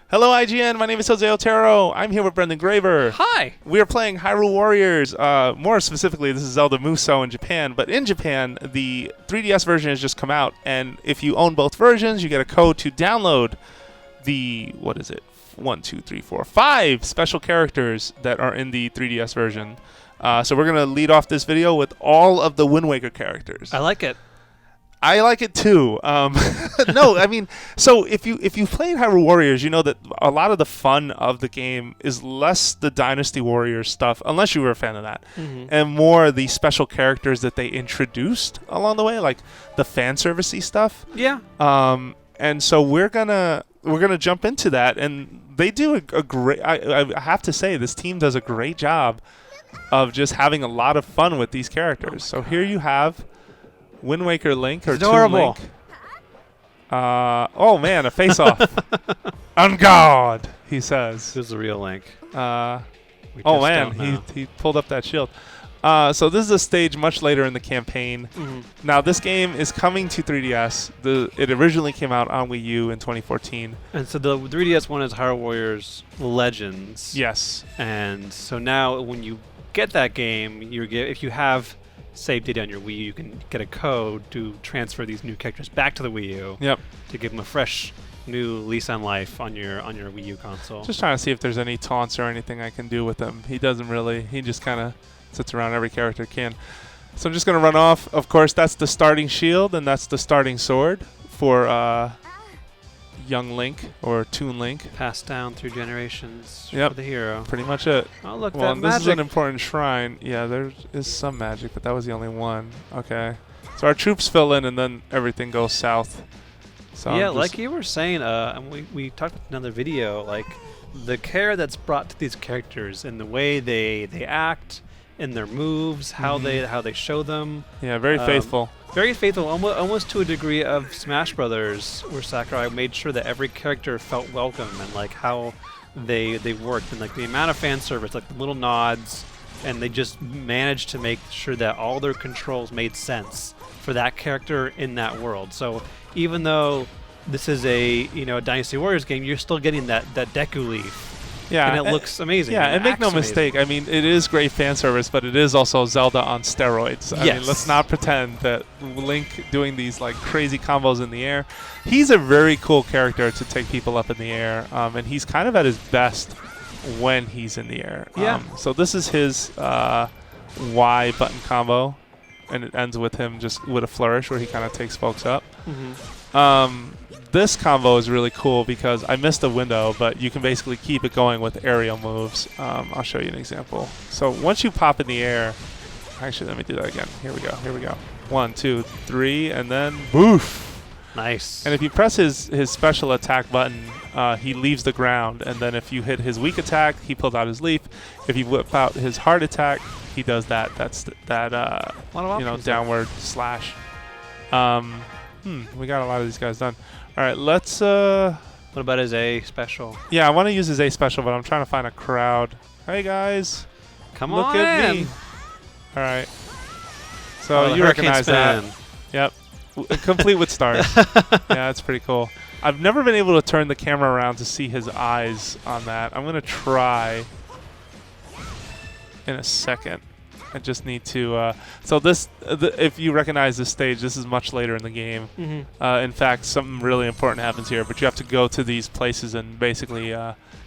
Hello, IGN. My name is Jose Otero. I'm here with Brendan Graver. Hi. We are playing Hyrule Warriors. More specifically, this is Zelda Musou in Japan. But in Japan, the 3DS version has just come out. And if you own both versions, you get a code to download the, 5 special characters that are in the 3DS version. So we're going to lead off this video with all of the Wind Waker characters. I like it. I like it too. No, I mean, so if you played Hyrule Warriors, you know that a lot of the fun of the game is less the Dynasty Warriors stuff, unless you were a fan of that, and more the special characters that they introduced along the way, like the fan servicey stuff. Yeah. And so we're gonna jump into that, and they do a great. I have to say, this team does a great job of just having a lot of fun with these characters. So here you have Wind Waker Link, or Toon Link. Oh man, a face-off. On guard, he says. This is the real Link. Oh man, he pulled up that shield. So this is a stage much later in the campaign. Now this game is coming to 3DS. It originally came out on Wii U in 2014. And so the 3DS one is Hyrule Warriors Legends. Yes. And so now when you get that game, if you have saved data on your Wii U, you can get a code to transfer these new characters back to the Wii U. Yep. To give them a fresh new lease on life on your Wii U console. Just trying to see if there's any taunts or anything I can do with him. He doesn't really. He just kind of sits around. Every character can. So I'm just going to run off. Of course, that's the starting shield, and that's the starting sword for young Link, or Toon Link. Passed down through generations Yep. for the hero. Pretty much it. Oh, look, Well, that and this magic. is an important shrine. Yeah, there is some magic, but that was the only one. Okay. So our troops fill in, and then everything goes south. So Yeah, like you were saying, and we talked in another video, like the care that's brought to these characters and the way they act, and their moves, how they show them. Yeah, very faithful. Very faithful, almost to a degree of Smash Brothers, where Sakurai made sure that every character felt welcome, and like how they worked, and like the amount of fan service, like the little nods, and they just managed to make sure that all their controls made sense for that character in that world. So even though this is a Dynasty Warriors game, you're still getting that Deku Leaf. Yeah, and it looks amazing. Yeah, and and make no amazing. mistake. I mean, it is great fan service, but it is also Zelda on steroids. I mean, let's not pretend that Link doing these like crazy combos in the air. He's a very cool character to take people up in the air, and he's kind of at his best when he's in the air. Yeah. So this is his Y button combo, and it ends with him just with a flourish where he kind of takes folks up. This combo is really cool because I missed a window, but you can basically keep it going with aerial moves. I'll show you an example. So once you pop in the air, actually, let me do that again. Here we go. 1, 2, 3, and then boof. Nice. And if you press his special attack button, he leaves the ground. And then if you hit his weak attack, he pulls out his leaf. If you whip out his hard attack, he does that. That's downward slash. We got a lot of these guys done. All right, let's. What about his A special? Yeah, I want to use his A special, but I'm trying to find a crowd. Hey guys, Look at in. me. All right. So you recognize that? Yep. Complete with stars. Yeah, that's pretty cool. I've never been able to turn the camera around to see his eyes on that. I'm gonna try in a second. I just need to. So this, if you recognize this stage, this is much later in the game. In fact, something really important happens here, but you have to go to these places and basically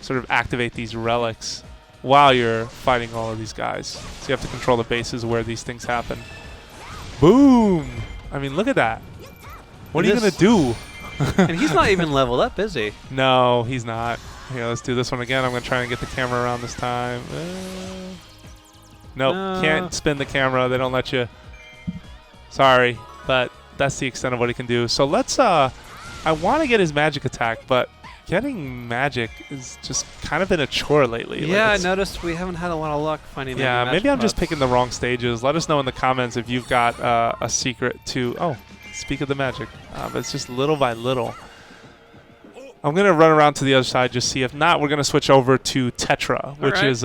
sort of activate these relics while you're fighting all of these guys. So you have to control the bases where these things happen. Boom! I mean, look at that. What are you gonna do? And he's not even leveled up, is he? No, he's not. Here, let's do this one again. I'm gonna try and get the camera around this time. Nope, can't spin the camera. They don't let you. Sorry, but that's the extent of what he can do. So let's. I want to get his magic attack, but getting magic is just kind of been a chore lately. Yeah, I noticed we haven't had a lot of luck finding. Yeah, maybe I'm just picking the wrong stages. Let us know in the comments if you've got a secret to. Oh, speak of the magic, but it's just little by little. I'm gonna run around to the other side, just see. If not, we're gonna switch over to Tetra, which is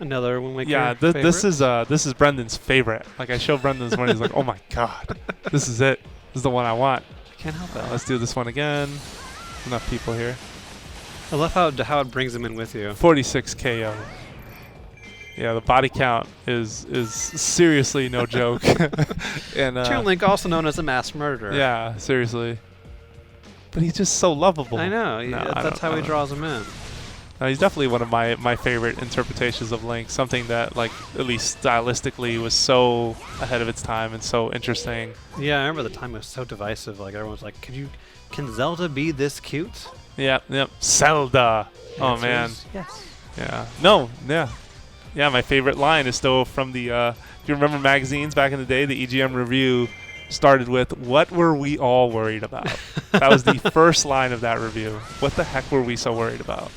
another Wind Waker. Yeah, this is Brendan's favorite. Like I showed Brendan this morning, he's like, "Oh my god, this is it. This is the one I want." Can't help it. Let's do this one again. Enough people here. I love how it brings him in with you. 46 KO. Yeah, the body count is seriously no joke. And Toon Link, also known as a mass murderer. yeah, seriously. But he's just so lovable. I know. No, That's how he draws him in. He's definitely one of my favorite interpretations of Link. Something that, like, at least stylistically, was so ahead of its time and so interesting. Yeah, I remember the time was so divisive. Like everyone was like, can Zelda be this cute? Yep. Zelda. Oh man. Yes. Yeah. No. Yeah. Yeah. My favorite line is still from the. If you remember magazines back in the day, the EGM review started with, "What were we all worried about?" That was the first line of that review. What the heck were we so worried about?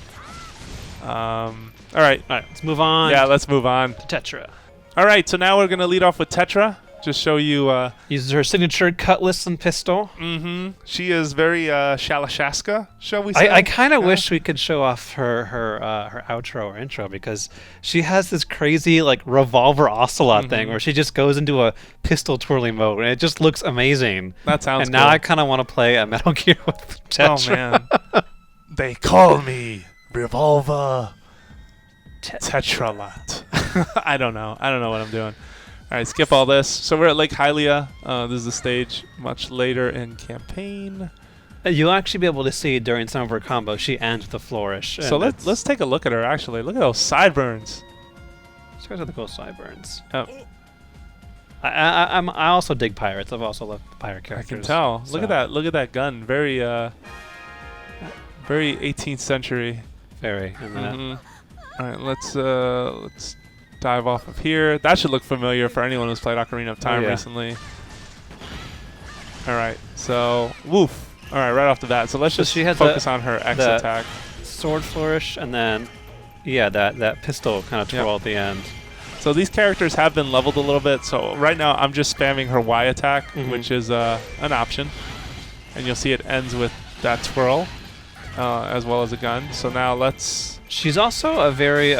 All right. Let's move on. Yeah, let's move on. To Tetra. All right, so now we're going to lead off with Tetra. Just show you. Uses her signature cutlass and pistol. Mm-hmm. She is very Shalashaska, shall we say? I kind of wish we could show off her outro or intro, because she has this crazy like revolver ocelot thing where she just goes into a pistol twirling mode, and it just looks amazing. That sounds And cool. now I kind of want to play a Metal Gear with Tetra. Oh, man. They call me Revolver Tetralot. I don't know what I'm doing. All right, skip all this. So we're at Lake Hylia. This is the stage much later in campaign. You'll actually be able to see during some of her combos she ends with a flourish. So let's take a look at her, actually. Look at those sideburns. She has the cool sideburns. Oh. I also dig pirates. I've also loved the pirate I characters. can tell. Look at that. Look at that gun. Very 18th century. Very. And All right, let's dive off of here. That should look familiar for anyone who's played Ocarina of Time recently. All right, so woof. All right, right off the bat. So let's just focus on her X attack. Sword flourish, and then that pistol kind of twirl at the end. So these characters have been leveled a little bit. So right now I'm just spamming her Y attack, which is an option, and you'll see it ends with that twirl, as well as a gun. So now let's. She's also a very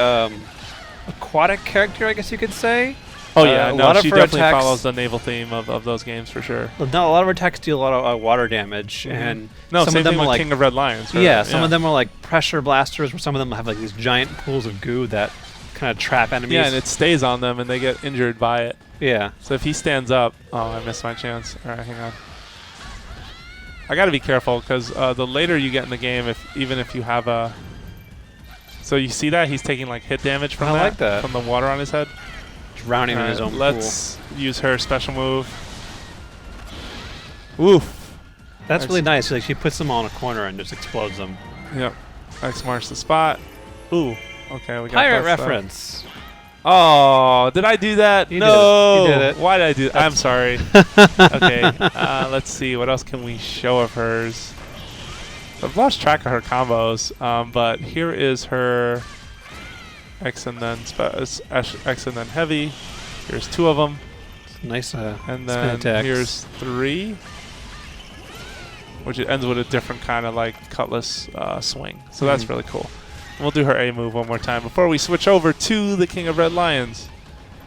aquatic character, I guess you could say. Oh yeah, no, she definitely attacks follows the naval theme of those games for sure. No, a lot of her attacks deal a lot of water damage, and no, some same of them thing are with like King of Red Lions. Some of them are like pressure blasters, where some of them have like these giant pools of goo that kind of trap enemies. Yeah, and it stays on them, and they get injured by it. Yeah. So if he stands up, oh, I missed my chance. All right, hang on. I got to be careful because the later you get in the game, even if you have a. So you see that he's taking like hit damage from from the water on his head. Drowning in his own Let's use her special move. Woof. That's really nice. Like she puts them all in a corner and just explodes them. Yep. X marks the spot. Ooh. Okay, we got pirate reference. Oh, did I do that? You no. did it. Why did I do that? I'm sorry. Okay. Let's see. What else can we show of hers? I've lost track of her combos, but here is her X and then X and then heavy. Here's 2 of them. Nice. And then here's 3, which it ends with a different kind of like cutlass swing. So that's really cool. And we'll do her A move one more time before we switch over to the King of Red Lions.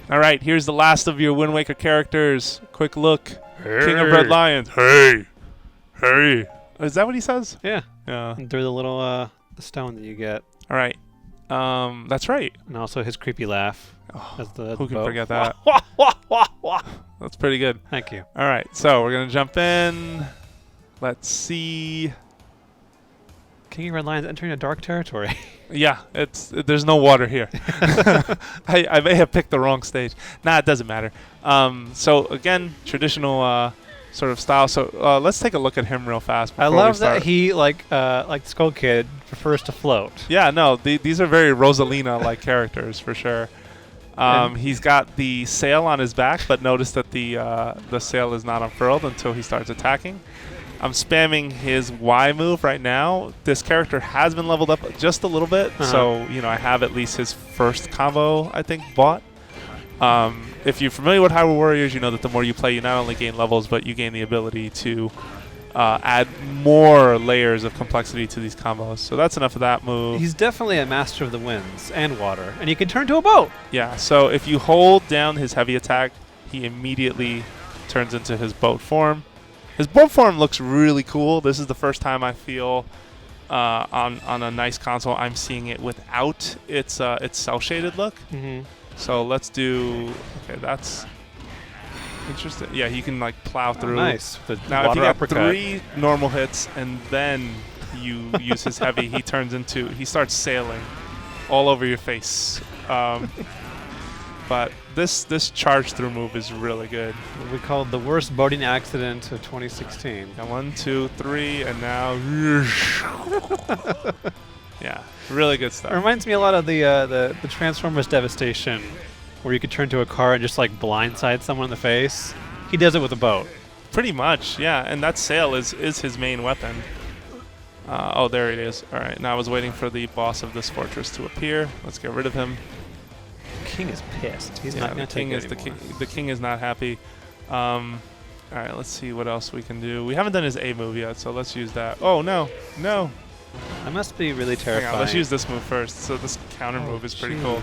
All right, here's the last of your Wind Waker characters. Quick look. Hey. King of Red Lions. Hey. Hey. Is that what he says? Yeah. Yeah. And through the little the stone that you get. All right. That's right. And also his creepy laugh. Oh, as the who can boat. forget that? That's pretty good. Thank you. All right, so we're going to jump in. Let's see. King of Red Lions entering a dark territory. Yeah, there's no water here. I may have picked the wrong stage. Nah, it doesn't matter. So again, traditional sort of style. So let's take a look at him real fast. I love that he like Skull Kid prefers to float. Yeah, no, these are very Rosalina-like characters for sure. He's got the sail on his back, but notice that the sail is not unfurled until he starts attacking. I'm spamming his Y move right now. This character has been leveled up just a little bit, so I have at least his first combo, I think, bought. If you're familiar with Hyrule Warriors, you know that the more you play, you not only gain levels, but you gain the ability to add more layers of complexity to these combos. So that's enough of that move. He's definitely a master of the winds and water, and he can turn to a boat. Yeah, so if you hold down his heavy attack, he immediately turns into his boat form. His boat form looks really cool. This is the first time I feel on a nice console, I'm seeing it without its cell shaded look. So let's do. Okay, that's interesting. Yeah, he can like plow through. Nice. Now, if you have 3 normal hits and then you use his heavy, he starts sailing all over your face. But this charge through move is really good. What we called the worst boating accident of 2016. Now 1, 2, 3, and now. Yeah, really good stuff. It reminds me a lot of the Transformers Devastation, where you could turn to a car and just like blindside someone in the face. He does it with a boat. Pretty much, yeah. And that sail is his main weapon. Oh, there it is. All right, now I was waiting for the boss of this fortress to appear. Let's get rid of him. King is pissed. He's not going to take it anymore. The king is not happy. All right, let's see what else we can do. We haven't done his A move yet, so let's use that. Oh, no. No. That must be really terrifying. Hang on, let's use this move first. So this counter move is pretty cool.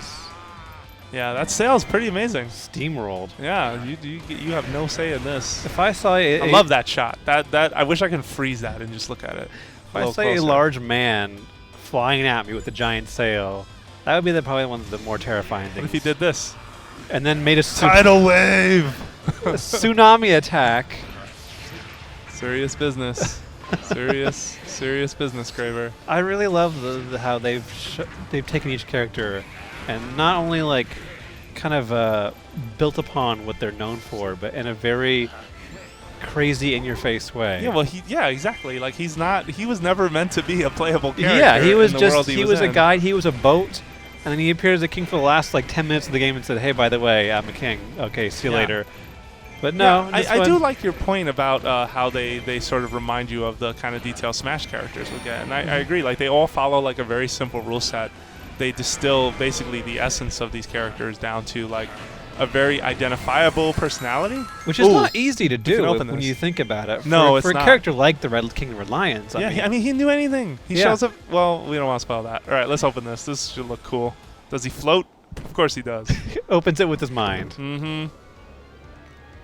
Yeah, that sail's pretty amazing. Steamrolled. Yeah, you have no say in this. If I saw I love that shot. That I wish I could freeze that and just look at it. If I saw a large man flying at me with a giant sail, that would be probably one of the more terrifying things. What if he did this? And then made a tidal wave, a tsunami attack. Serious business. serious business, Graver. I really love how they've taken each character and not only like kind of built upon what they're known for, but in a very crazy in-your-face way. Yeah, well, exactly. Like he was never meant to be a playable character. Yeah, he was in the world he was a guide. He was a boat, and then he appeared as a king for the last like 10 minutes of the game and said, "Hey, by the way, I'm a king. Okay, see you later." But no, I do like your point about how they sort of remind you of the kind of detail Smash characters would get, and I agree. Like they all follow like a very simple rule set. They distill basically the essence of these characters down to like a very identifiable personality, which is not easy to do when you think about it. No, for a character like the Red King of Red Lions. I mean, he knew anything. He shows up. Well, we don't want to spoil that. All right, let's open this. This should look cool. Does he float? Of course he does. Opens it with his mind.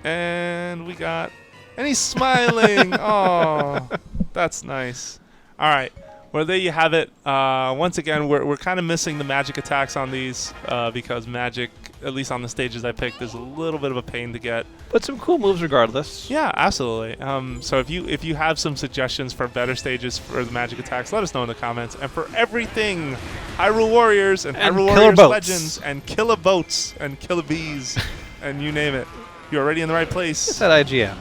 And and he's smiling. Oh, that's nice. All right. Well, there you have it. Once again, we're kind of missing the magic attacks on these because magic, at least on the stages I picked, is a little bit of a pain to get. But some cool moves regardless. Yeah, absolutely. So if you have some suggestions for better stages for the magic attacks, let us know in the comments. And for everything Hyrule Warriors and Hyrule Warriors Legends and Killer Boats and Killer Bees and you name it, you're already in the right place. It's at IGN.